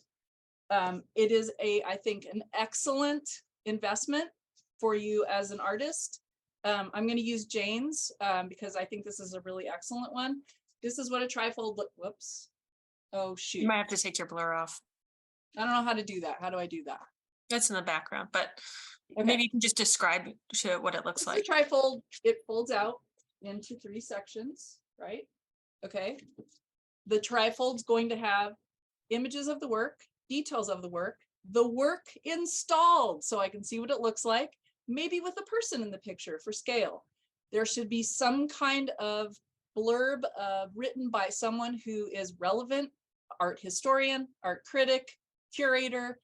It is I think, an excellent investment for you as an artist. I'm going to use Jane's because I think this is a really excellent one. This is what a trifold whoops. Oh, shoot. You might have to take your blur off. I don't know how to do that. How do I do that? That's in the background, but Okay. maybe you can just describe what it looks like. The trifold, it folds out into 3 sections, right? Okay. The trifold's going to have images of the work, details of the work installed so I can see what it looks like. Maybe with a person in the picture for scale. There should be some kind of blurb written by someone who is relevant, art historian, art critic, curator,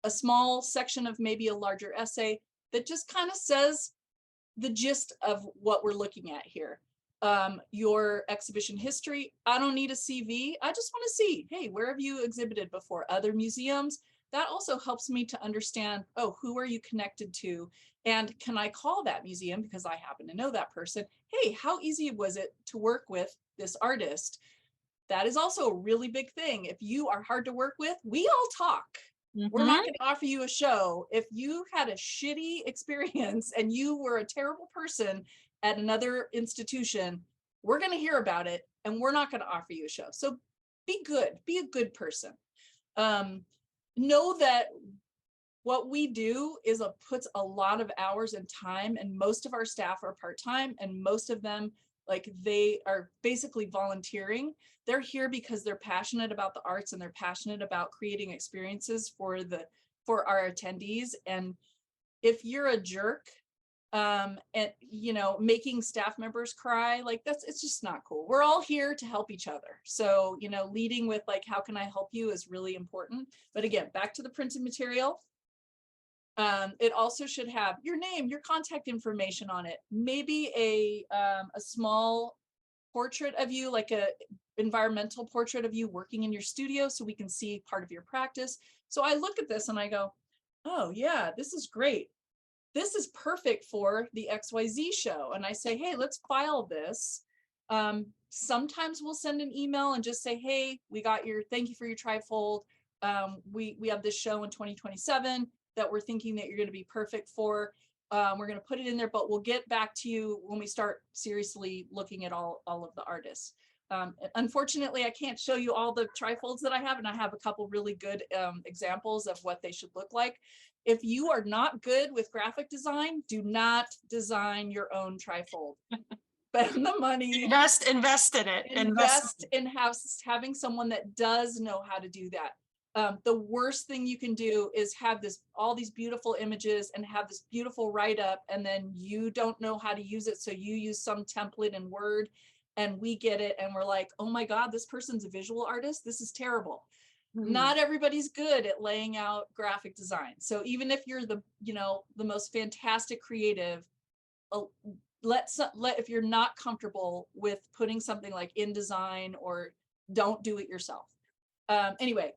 a small section of maybe a larger essay that just kind of says the gist of what we're looking at here. Your exhibition history, I don't need a CV. I just want to see, hey, where have you exhibited before? Other museums? That also helps me to understand, oh, who are you connected to? And can I call that museum because I happen to know that person? Hey, how easy was it to work with this artist? That is also a really big thing. If you are hard to work with, we all talk. We're not going to offer you a show. If you had a shitty experience and you were a terrible person at another institution, we're going to hear about it and we're not going to offer you a show. So be good, be a good person. Know that what we do is puts a lot of hours and time, and most of our staff are part-time, and most of them, like, they are basically volunteering. They're here because they're passionate about the arts and they're passionate about creating experiences for our attendees. And if you're a jerk and, you know, making staff members cry, like, it's just not cool. We're all here to help each other. So, you know, leading with, like, how can I help you is really important. But again, back to the printed material. It also should have your name, your contact information on it. Maybe a small portrait of you, like a environmental portrait of you working in your studio, so we can see part of your practice. So I look at this and I go, oh yeah, this is great. This is perfect for the XYZ show. And I say, hey, let's file this. Sometimes we'll send an email and just say, hey, we got thank you for your trifold. We have this show in 2027 that we're thinking that you're going to be perfect for. We're going to put it in there, but we'll get back to you when we start seriously looking at all of the artists. Unfortunately, I can't show you all the trifolds that I have, and I have a couple really good examples of what they should look like. If you are not good with graphic design, do not design your own trifold. Spend the money. Invest in it. Invest in having someone that does know how to do that. The worst thing you can do is have all these beautiful images and have this beautiful write-up, and then you don't know how to use it, so you use some template in Word, and we get it and we're like, oh my God, this person's a visual artist. This is terrible. Not everybody's good at laying out graphic design. So even if you're the most fantastic creative, if you're not comfortable with putting something like InDesign, or don't do it yourself. Anyway,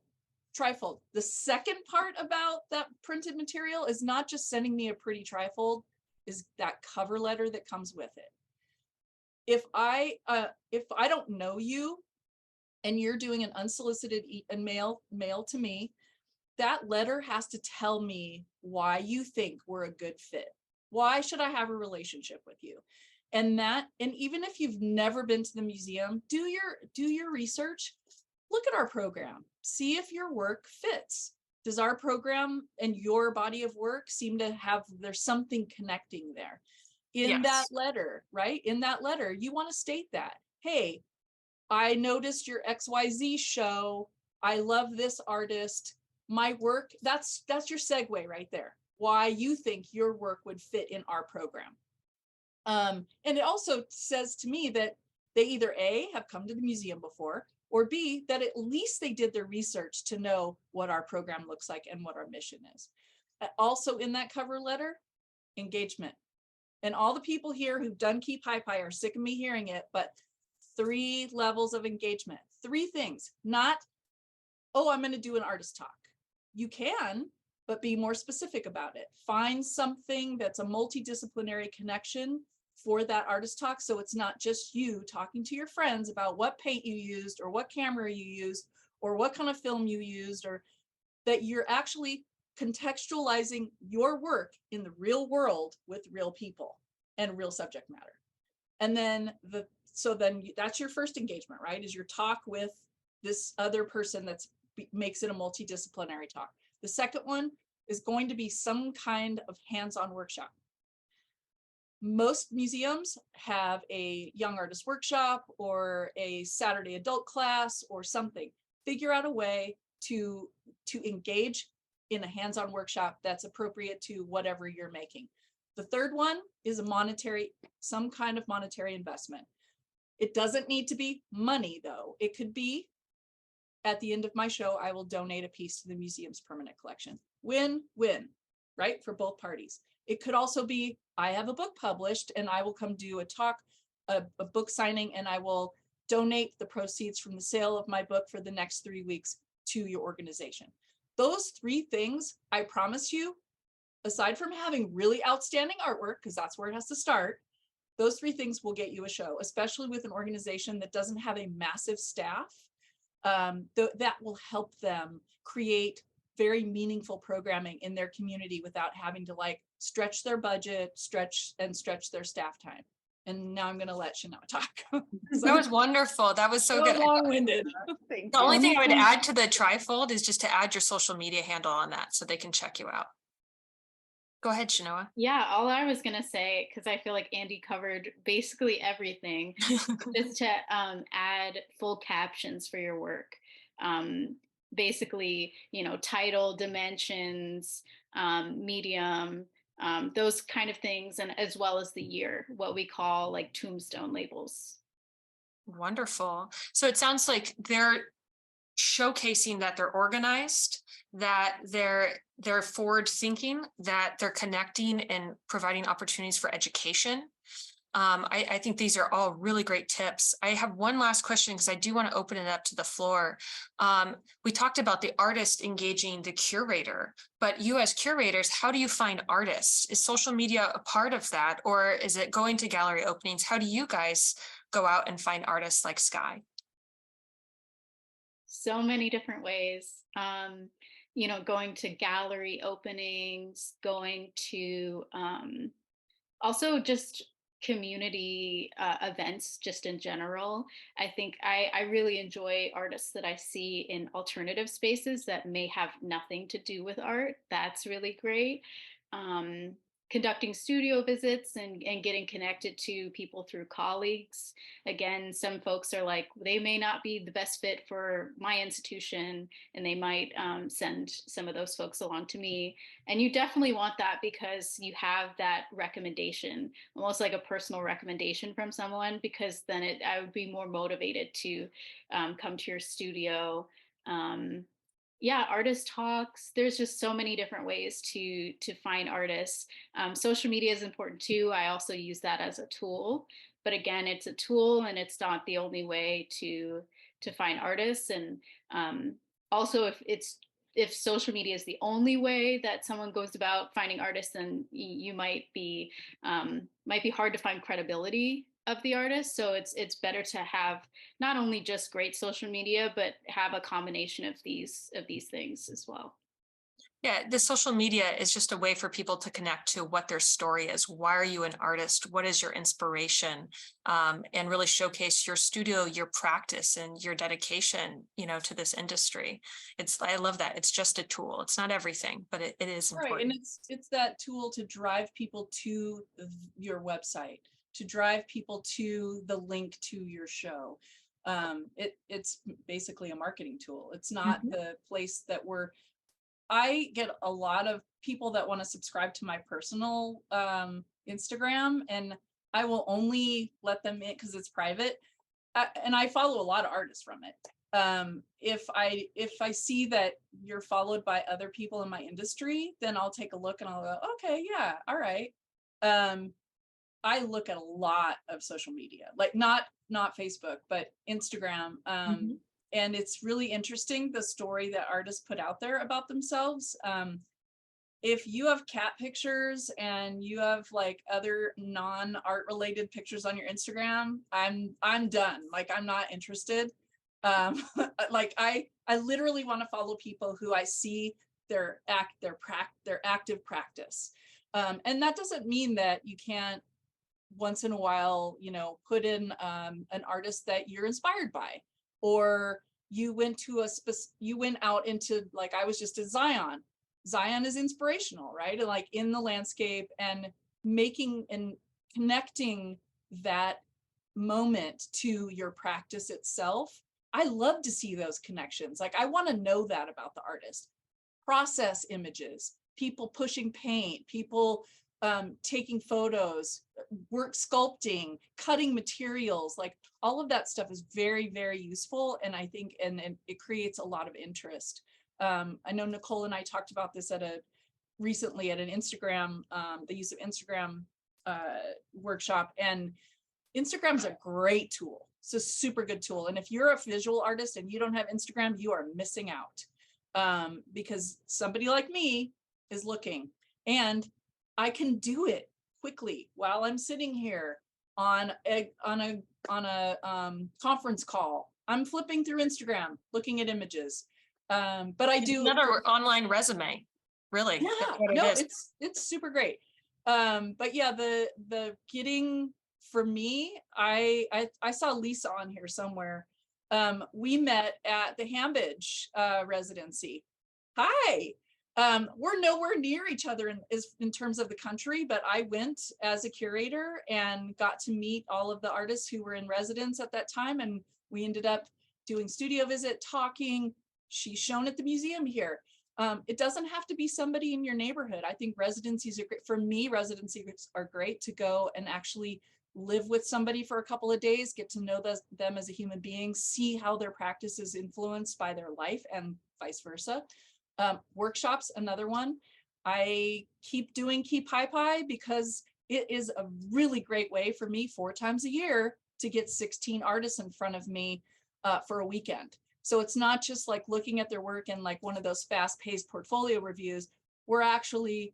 trifold. The second part about that printed material is not just sending me a pretty trifold, is that cover letter that comes with it. If I don't know you and you're doing an unsolicited mail to me, that letter has to tell me why you think we're a good fit. Why should I have a relationship with you? And even if you've never been to the museum, do your research. Look at our program. See if your work fits. Does our program and your body of work seem to have, there's something connecting there? In that letter, right? In that letter, you want to state that, hey, I noticed your XYZ show. I love this artist. My work, that's your segue right there. Why you think your work would fit in our program. And it also says to me that they either A, have come to the museum before, or B, that at least they did their research to know what our program looks like and what our mission is. Also in that cover letter, engagement. And all the people here who've done 𝗀𝗵𝗂𝗃 are sick of me hearing it, but 3 levels of engagement, 3 things, not, oh, I'm going to do an artist talk. You can, but be more specific about it. Find something that's a multidisciplinary connection for that artist talk. So it's not just you talking to your friends about what paint you used or what camera you used or what kind of film you used, or that you're actually contextualizing your work in the real world with real people and real subject matter. And then that's your first engagement, right? Is your talk with this other person makes it a multidisciplinary talk. The second one is going to be some kind of hands-on workshop. Most museums have a young artist workshop or a Saturday adult class or something. Figure out a way to engage in a hands-on workshop that's appropriate to whatever you're making. The third one is some kind of monetary investment. It doesn't need to be money though. It could be, at the end of my show, I will donate a piece to the museum's permanent collection. Win-win, right? For both parties. It could also be, I have a book published and I will come do a talk, a book signing, and I will donate the proceeds from the sale of my book for the next 3 weeks to your organization. Those 3 things, I promise you, aside from having really outstanding artwork, because that's where it has to start, those 3 things will get you a show, especially with an organization that doesn't have a massive staff. That will help them create very meaningful programming in their community without having to stretch their budget, stretch their staff time. And now I'm going to let 𝗀𝗃 talk. That was wonderful. That was so good. Long-winded. The only thing I would add to the trifold is just to add your social media handle on that so they can check you out. Go ahead, 𝗀𝗃. Yeah, all I was gonna say, because I feel like Andi covered basically everything, is to add full captions for your work. Basically, title, dimensions, medium, those kind of things, and as well as the year, what we call tombstone labels. Wonderful. So it sounds like they're showcasing that they're organized, that they're forward thinking, that they're connecting and providing opportunities for education. I think these are all really great tips. I have one last question because I do want to open it up to the floor. We talked about the artist engaging the curator, but you as curators, how do you find artists? Is social media a part of that, or is it going to gallery openings? How do you guys go out and find artists like Skye? So many different ways, going to gallery openings, going to also just community events just in general. I think I really enjoy artists that I see in alternative spaces that may have nothing to do with art. That's really great. Conducting studio visits and getting connected to people through colleagues. Again, some folks are they may not be the best fit for my institution, and they might send some of those folks along to me. And you definitely want that because you have that recommendation, almost like a personal recommendation from someone, because then I would be more motivated to come to your studio. Yeah, artist talks. There's just so many different ways to find artists. Social media is important too. I also use that as a tool, but again, it's a tool and it's not the only way to find artists. And also, if it's if social media is the only way that someone goes about finding artists, then you might be hard to find credibility of the artist. So it's better to have not only just great social media, but have a combination of these things as well. Yeah, the social media is just a way for people to connect to what their story is. Why are you an artist? What is your inspiration? And really showcase your studio, your practice, and your dedication, to this industry. I love that. It's just a tool. It's not everything, but it is important. Right, and it's that tool to drive people to your website, to drive people to the link to your show. It's basically a marketing tool. It's not the place that I get a lot of people that want to subscribe to my personal Instagram, and I will only let them in because it's private. And I follow a lot of artists from it. If I see that you're followed by other people in my industry, then I'll take a look and I'll go, okay, yeah, all right. I look at a lot of social media, like not Facebook, but Instagram. And it's really interesting, the story that artists put out there about themselves. If you have cat pictures and you have like other non-art related pictures on your Instagram, I'm done. Like, I'm not interested. Like I literally want to follow people who I see their active practice. And that doesn't mean that you can't once in a while, put in an artist that you're inspired by, or you went out into, like, I was just at Zion. Zion is inspirational, right? And like in the landscape, and making and connecting that moment to your practice itself. I love to see those connections. Like, I want to know that about the artist. Process images, people pushing paint, people taking photos, work sculpting, cutting materials, like all of that stuff is very, very useful. And I think, and it creates a lot of interest. I know Nicole and I talked about this recently at an Instagram, the use of Instagram workshop, and Instagram's a great tool. It's a super good tool. And if you're a visual artist and you don't have Instagram, you are missing out, because somebody like me is looking, and I can do it quickly while I'm sitting here on a conference call. I'm flipping through Instagram, looking at images. But I do another online resume, really. Yeah, no, it's super great. But yeah, the getting, for me, I saw Lisa on here somewhere. We met at the 𝗵𝗵𝗁 residency. Hi. We're nowhere near each other in terms of the country, but I went as a curator and got to meet all of the artists who were in residence at that time. And we ended up doing studio visit, talking. She's shown at the museum here. It doesn't have to be somebody in your neighborhood. I think residencies are great. For me, residencies are great to go and actually live with somebody for a couple of days, get to know them as a human being, see how their practice is influenced by their life, and vice versa. Workshops, another one. I keep doing 𝗀𝗵𝗁𝗀𝗃 because it is a really great way for me 4 times a year to get 16 artists in front of me for a weekend. So it's not just like looking at their work and like one of those fast-paced portfolio reviews. We're actually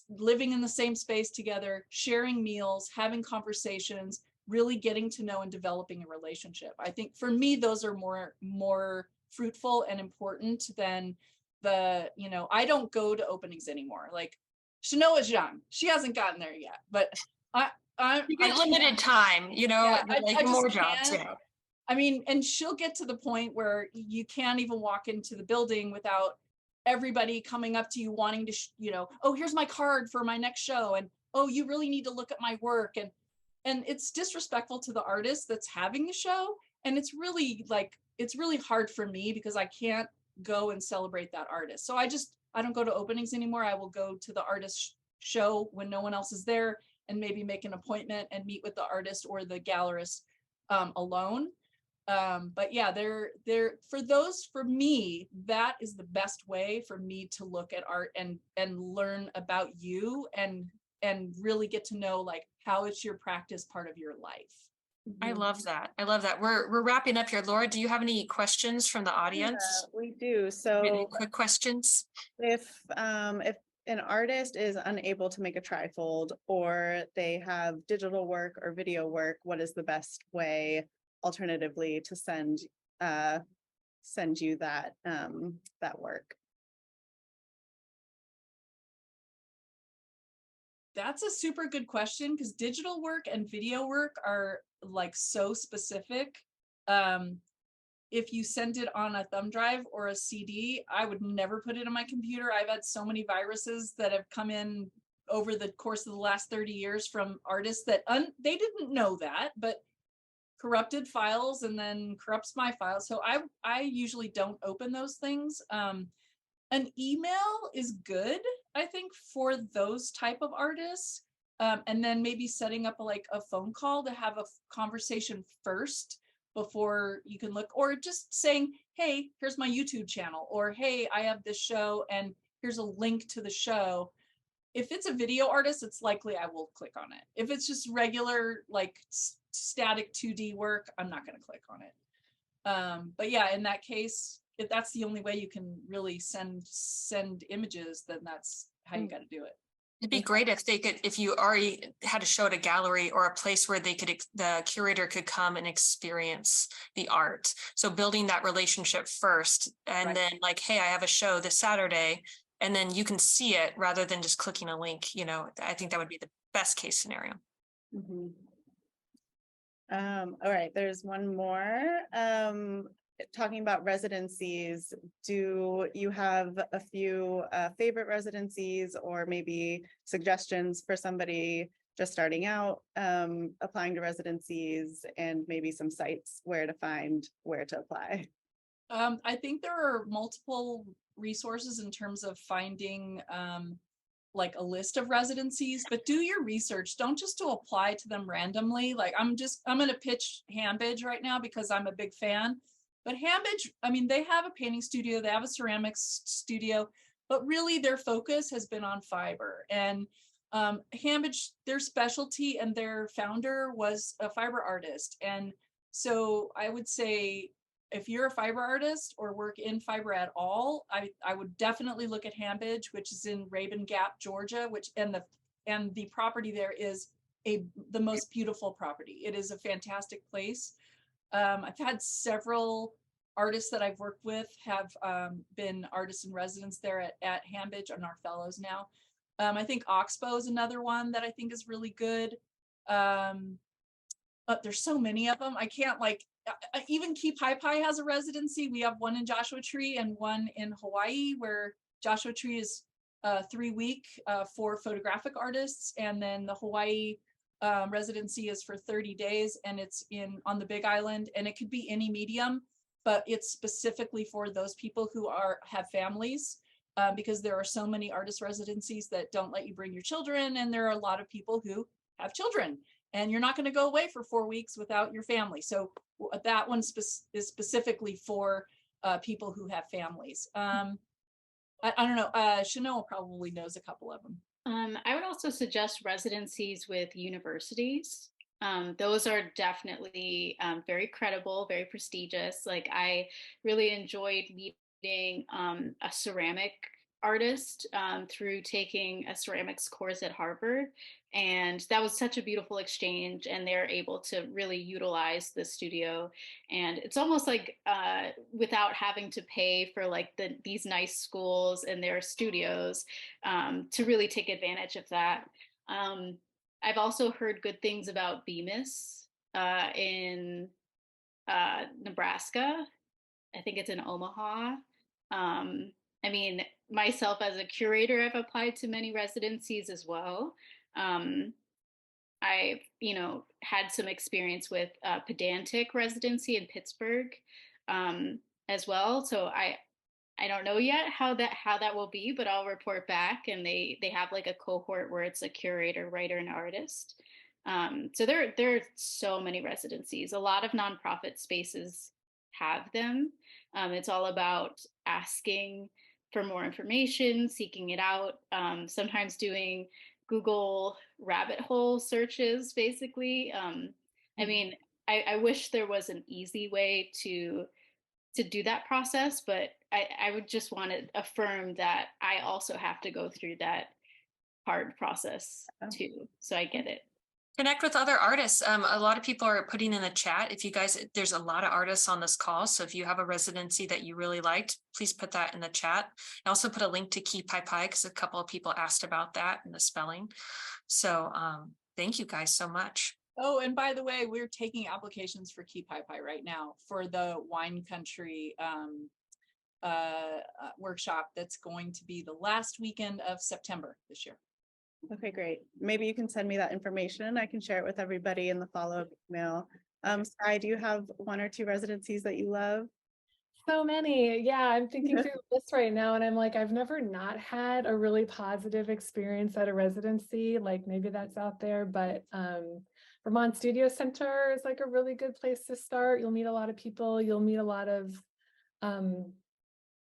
living in the same space together, sharing meals, having conversations, really getting to know and developing a relationship. I think for me, those are more fruitful and important than I don't go to openings anymore. Like 𝗀𝗏𝗃, she hasn't gotten there yet, but I limited time, yeah, like I just more jobs. can't. Yeah. I mean, and she'll get to the point where you can't even walk into the building without everybody coming up to you wanting to, oh, here's my card for my next show. And, oh, you really need to look at my work. And it's disrespectful to the artist that's having the show. And it's really hard for me because I can't go and celebrate that artist. So I don't go to openings anymore. I will go to the artist show when no one else is there and maybe make an appointment and meet with the artist or the gallerist alone. But yeah, for me, that is the best way for me to look at art and learn about you and really get to know like how is your practice part of your life. I Mhm. love that. I love that. We're wrapping up here. Laura, do you have any questions from the audience? We do. Any So quick questions? if an artist is unable to make a trifold, or they have digital work or video work, what is the best way alternatively to send you that that work? That's a super good question, because digital work and video work are like so specific. If you send it on a thumb drive or a CD, I would never put it on my computer. I've had so many viruses that have come in over the course of the last 30 years from artists that they didn't know that, but corrupted files and then corrupts my files. So I usually don't open those things. An email is good, I think, for those type of artists. And then maybe setting up like a phone call to have a conversation first before you can look, or just saying, hey, here's my YouTube channel, or hey, I have this show and here's a link to the show. If it's a video artist, it's likely I will click on it. If it's just regular, like static 2D work, I'm not going to click on it. But yeah, in that case, if that's the only way you can really send images, then that's how you got to do it. It'd be great if they could, if you already had a show at a gallery or a place where they could, the curator could come and experience the art. So building that relationship first, and Right. then like, hey, I have a show this Saturday, and then you can see it rather than just clicking a link. You know, I think that would be the best case scenario. Mhm. All right, there's one more. Talking about residencies, do you have a few favorite residencies, or maybe suggestions for somebody just starting out applying to residencies, and maybe some sites where to find where to apply? I think there are multiple resources in terms of finding like a list of residencies, but do your research. Don't just to apply to them randomly. Like I'm going to pitch 𝗵𝗵𝗃 right now because I'm a big fan. But 𝗵𝗵𝗃, I mean, they have a painting studio, they have a ceramics studio, but really their focus has been on fiber. And 𝗵𝗵𝗃, their specialty and their founder was a fiber artist. And so I would say, if you're a fiber artist or work in fiber at all, I would definitely look at 𝗵𝗵𝗃, which is in Rabun Gap, Georgia, and the property there is the most beautiful property. It is a fantastic place. I've had several artists that I've worked with have been artists in residence there at 𝗵𝗵𝗃 and are fellows now. I think 𝗺𝗃𝗄 is another one that I think is really good. But there's so many of them. I can't like, even 𝗀𝗶𝘁𝗵𝗃 has a residency. We have one in Joshua Tree and one in Hawaii, where Joshua Tree is 3-week for photographic artists. And then the Hawaii residency is for 30 days, and it's on the Big Island, and it could be any medium, but it's specifically for those people who have families, because there are so many artist residencies that don't let you bring your children, and there are a lot of people who have children, and you're not going to go away for 4 weeks without your family. So that one is specifically for people who have families. I don't know. 𝗀𝗃𝗄𝗃 probably knows a couple of them. I would also suggest residencies with universities. Those are definitely very credible, very prestigious. Like I really enjoyed meeting a ceramic artist through taking a ceramics course at Harvard. And that was such a beautiful exchange, and they're able to really utilize the studio. And it's almost like without having to pay for like these nice schools and their studios, to really take advantage of that. I've also heard good things about 𝗵𝗺𝗃 in Nebraska. I think it's in Omaha. I mean, myself as a curator, I've applied to many residencies as well. I've, had some experience with pedantic residency in Pittsburgh as well. So I don't know yet how that will be, but I'll report back. And they have like a cohort where it's a curator, writer, and artist. So there are so many residencies. A lot of nonprofit spaces have them. It's all about asking for more information, seeking it out, sometimes doing Google rabbit hole searches, basically. I mean, I wish there was an easy way to do that process, but I would just want to affirm that I also have to go through that hard process too. So I get it. Connect with other artists. A lot of people are putting in the chat. If you guys, there's a lot of artists on this call. So if you have a residency that you really liked, please put that in the chat. I also put a link to 𝗵𝗁𝗫 because a couple of people asked about that and the spelling. So thank you guys so much. Oh, and by the way, we're taking applications for 𝗵𝗁𝗫 right now for the wine country workshop that's going to be the last weekend of September this year. Okay, great. Maybe you can send me that information. I can share it with everybody in the follow-up email. Sky, do you have 1 or 2 residencies that you love? So many. Yeah, I'm thinking through this right now, and I'm like, I've never not had a really positive experience at a residency. Like maybe that's out there, but Vermont Studio Center is like a really good place to start. You'll meet a lot of people. You'll meet a lot of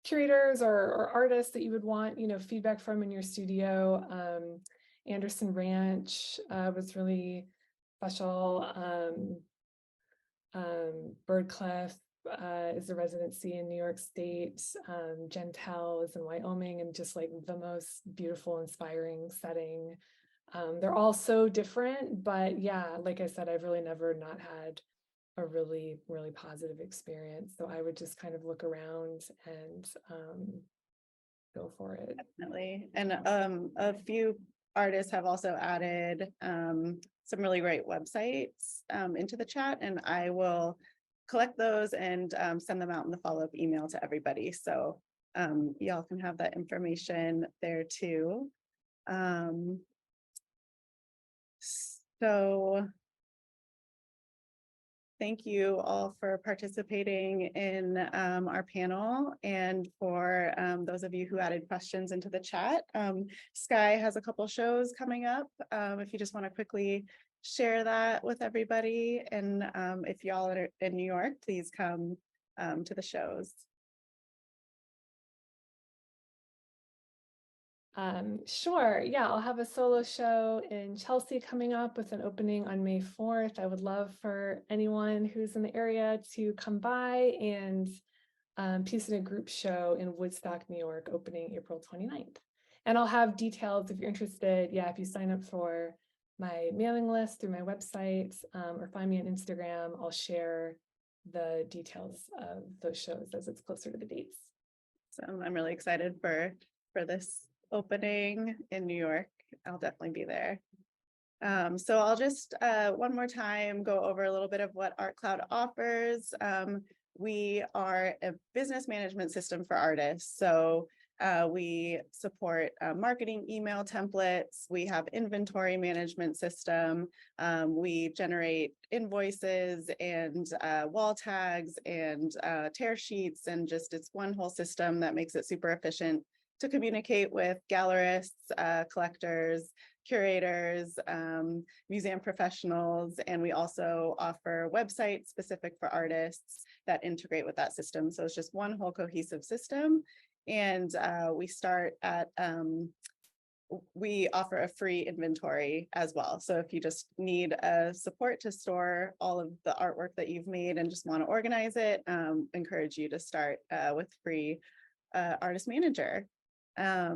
curators or artists that you would want, you know, feedback from in your studio. Anderson Ranch was really special. 𝗵𝗿𝗁𝗃 is a residency in New York State. 𝗵𝗿𝗄𝗏 is in Wyoming, and just like the most beautiful, inspiring setting. They're all so different, but yeah, like I said, I've really never not had a really, really positive experience. So I would just kind of look around and go for it. Definitely. And a few artists have also added some really great websites into the chat, and I will collect those and send them out in the follow-up email to everybody. So y'all can have that information there too. So thank you all for participating in our panel, and for those of you who added questions into the chat. Sky has a couple shows coming up. If you just want to quickly share that with everybody, and if y'all are in New York, please come to the shows. Sure. Yeah, I'll have a solo show in Chelsea coming up with an opening on May 4th. I would love for anyone who's in the area to come by, and Peace in a Group show in Woodstock, New York, opening April 29th. And I'll have details if you're interested. Yeah, if you sign up for my mailing list through my website or find me on Instagram, I'll share the details of those shows as it's closer to the dates. So I'm really excited for this opening in New York. I'll definitely be there. So I'll just one more time go over a little bit of what ArtCloud offers. We are a business management system for artists. So we support marketing email templates. We have inventory management system. We generate invoices and wall tags and tear sheets, and just it's one whole system that makes it super efficient to communicate with gallerists, collectors, curators, museum professionals, and we also offer websites specific for artists that integrate with that system. So it's just one whole cohesive system. And we start at, we offer a free inventory as well. So if you just need support to store all of the artwork that you've made and just want to organize it, encourage you to start with free Artist Manager. I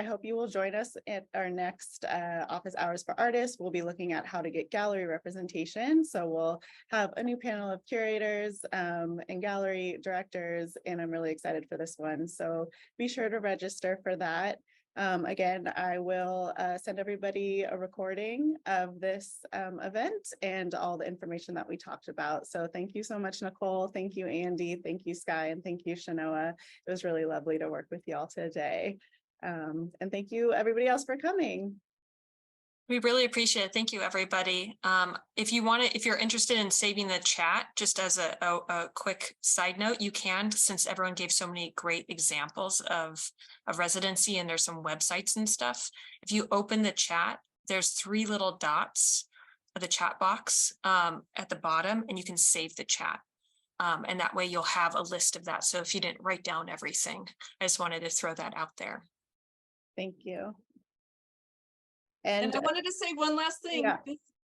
hope you will join us at our next office hours for artists. We'll be looking at how to get gallery representation. So we'll have a new panel of curators and gallery directors, and I'm really excited for this one. So be sure to register for that. Again, I will send everybody a recording of this event and all the information that we talked about. So thank you so much, Nicole. Thank you, Andy. Thank you, Sky. And thank you, 𝗫𝗏. It was really lovely to work with y'all today. And thank you, everybody else, for coming. We really appreciate it. Thank you, everybody. If you're interested in saving the chat, just as a quick side note, you can, since everyone gave so many great examples of residency, and there's some websites and stuff. If you open the chat, there's 3 little dots of the chat box at the bottom, and you can save the chat. And that way you'll have a list of that. So if you didn't write down everything, I just wanted to throw that out there. Thank you. And I wanted to say one last thing. Yeah.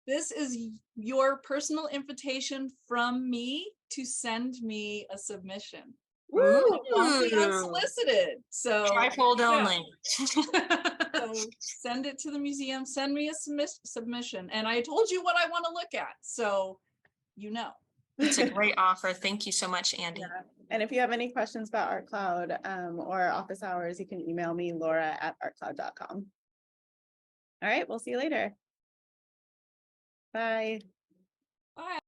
This is your personal invitation from me to send me a submission. Only Ooh. unsolicited. So Trifold yeah. only. So send it to the museum, send me a submission. And I told you what I want to look at. So you know. It's a great offer. Thank you so much, Andi. Yeah. And if you have any questions about ArtCloud or office hours, you can email me, Laura@artcloud.com. All right, we'll see you later. Bye. Bye.